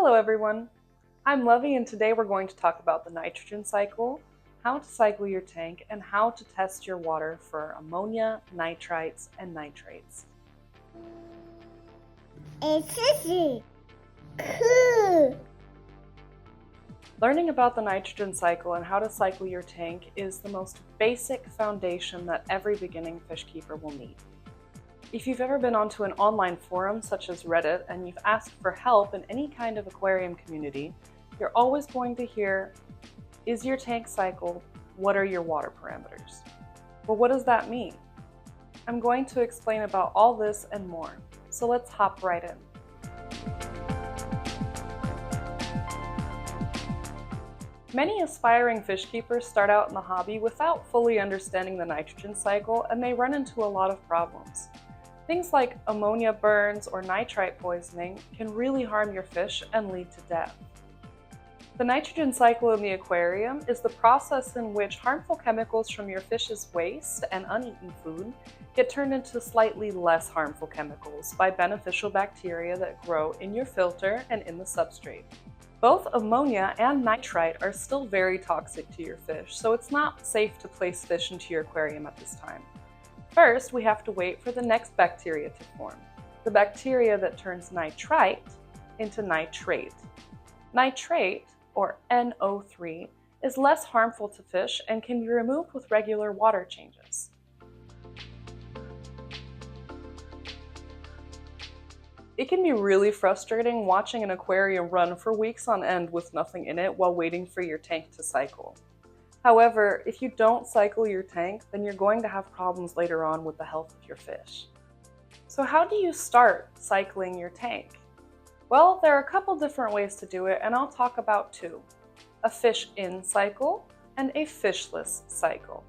Hello everyone, I'm Lovey and today we're going to talk about the nitrogen cycle, how to cycle your tank, and how to test your water for ammonia, nitrites, and nitrates. It's cool. Learning about the nitrogen cycle and how to cycle your tank is the most basic foundation that every beginning fish keeper will need. If you've ever been onto an online forum such as Reddit and you've asked for help in any kind of aquarium community, you're always going to hear, is your tank cycled? What are your water parameters? Well, what does that mean? I'm going to explain about all this and more, so let's hop right in. Many aspiring fish keepers start out in the hobby without fully understanding the nitrogen cycle, and they run into a lot of problems. Things like ammonia burns or nitrite poisoning can really harm your fish and lead to death. The nitrogen cycle in the aquarium is the process in which harmful chemicals from your fish's waste and uneaten food get turned into slightly less harmful chemicals by beneficial bacteria that grow in your filter and in the substrate. Both ammonia and nitrite are still very toxic to your fish, so it's not safe to place fish into your aquarium at this time. First, we have to wait for the next bacteria to form, the bacteria that turns nitrite into nitrate. Nitrate, or NO3, is less harmful to fish and can be removed with regular water changes. It can be really frustrating watching an aquarium run for weeks on end with nothing in it while waiting for your tank to cycle. However, if you don't cycle your tank, then you're going to have problems later on with the health of your fish. So how do you start cycling your tank? Well, there are a couple different ways to do it, and I'll talk about two: a fish-in cycle and a fishless cycle.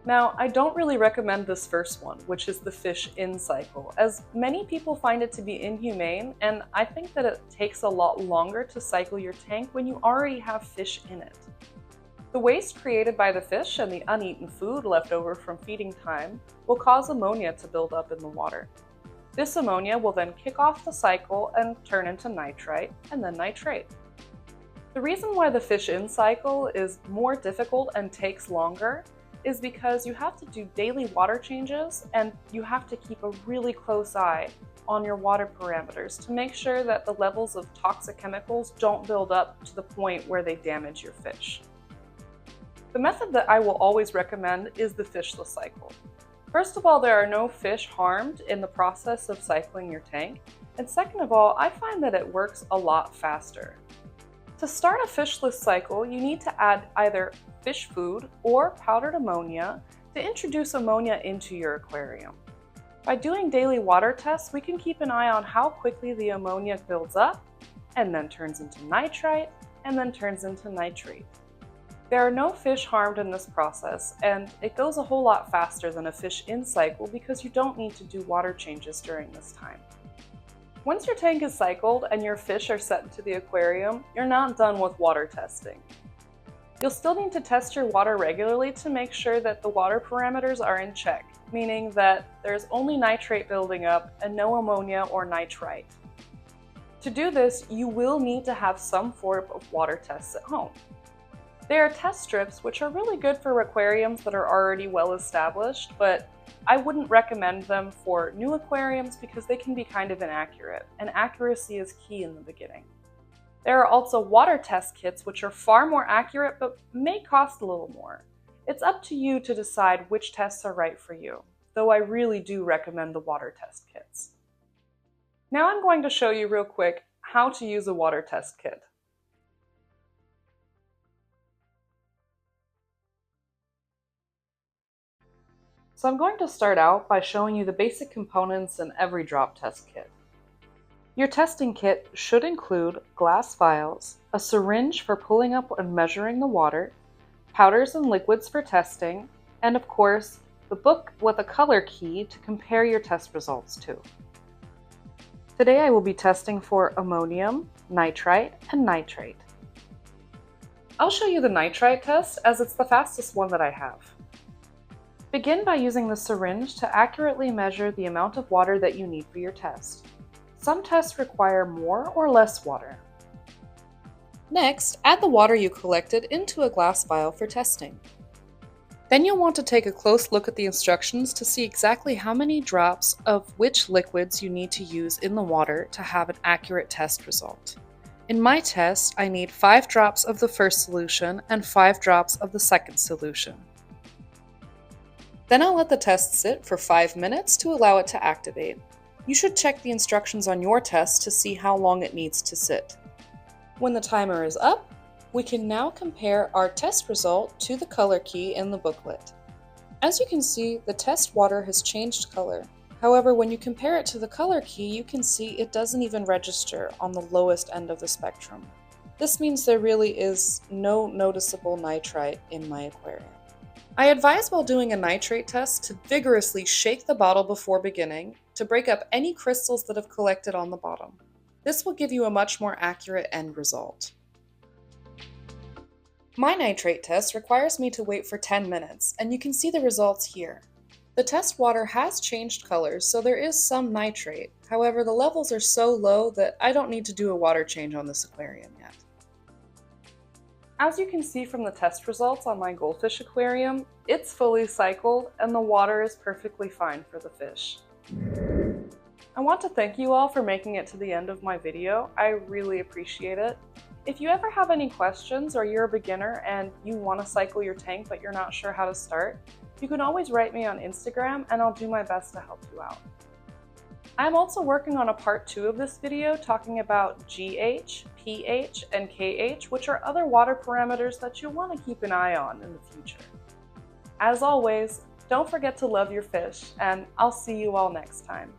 Now, I don't really recommend this first one, which is the fish-in cycle, as many people find it to be inhumane, and I think that it takes a lot longer to cycle your tank when you already have fish in it. The waste created by the fish and the uneaten food left over from feeding time will cause ammonia to build up in the water. This ammonia will then kick off the cycle and turn into nitrite and then nitrate. The reason why the fish-in cycle is more difficult and takes longer is because you have to do daily water changes and you have to keep a really close eye on your water parameters to make sure that the levels of toxic chemicals don't build up to the point where they damage your fish. The method that I will always recommend is the fishless cycle. First of all, there are no fish harmed in the process of cycling your tank, and second of all, I find that it works a lot faster. To start a fishless cycle, you need to add either fish food or powdered ammonia to introduce ammonia into your aquarium. By doing daily water tests, we can keep an eye on how quickly the ammonia builds up and then turns into nitrite and then turns into nitrate. There are no fish harmed in this process, and it goes a whole lot faster than a fish-in cycle because you don't need to do water changes during this time. Once your tank is cycled and your fish are set into the aquarium, you're not done with water testing. You'll still need to test your water regularly to make sure that the water parameters are in check, meaning that there's only nitrate building up and no ammonia or nitrite. To do this, you will need to have some form of water tests at home. There are test strips which are really good for aquariums that are already well established, but I wouldn't recommend them for new aquariums because they can be kind of inaccurate, and accuracy is key in the beginning. There are also water test kits which are far more accurate but may cost a little more. It's up to you to decide which tests are right for you, though I really do recommend the water test kits. Now I'm going to show you real quick how to use a water test kit. So I'm going to start out by showing you the basic components in every drop test kit. Your testing kit should include glass vials, a syringe for pulling up and measuring the water, powders and liquids for testing, and of course, the book with a color key to compare your test results to. Today I will be testing for ammonium, nitrite, and nitrate. I'll show you the nitrite test as it's the fastest one that I have. Begin by using the syringe to accurately measure the amount of water that you need for your test. Some tests require more or less water. Next, add the water you collected into a glass vial for testing. Then you'll want to take a close look at the instructions to see exactly how many drops of which liquids you need to use in the water to have an accurate test result. In my test, I need 5 drops of the first solution and 5 drops of the second solution. Then I'll let the test sit for 5 minutes to allow it to activate. You should check the instructions on your test to see how long it needs to sit. When the timer is up, we can now compare our test result to the color key in the booklet. As you can see, the test water has changed color. However, when you compare it to the color key, you can see it doesn't even register on the lowest end of the spectrum. This means there really is no noticeable nitrite in my aquarium. I advise while doing a nitrate test to vigorously shake the bottle before beginning to break up any crystals that have collected on the bottom. This will give you a much more accurate end result. My nitrate test requires me to wait for 10 minutes, and you can see the results here. The test water has changed colors, so there is some nitrate. However, the levels are so low that I don't need to do a water change on this aquarium yet. As you can see from the test results on my goldfish aquarium, it's fully cycled and the water is perfectly fine for the fish. I want to thank you all for making it to the end of my video. I really appreciate it. If you ever have any questions or you're a beginner and you want to cycle your tank but you're not sure how to start, you can always write me on Instagram and I'll do my best to help you out. I'm also working on a part 2 of this video talking about GH, pH, and KH, which are other water parameters that you'll want to keep an eye on in the future. As always, don't forget to love your fish, and I'll see you all next time.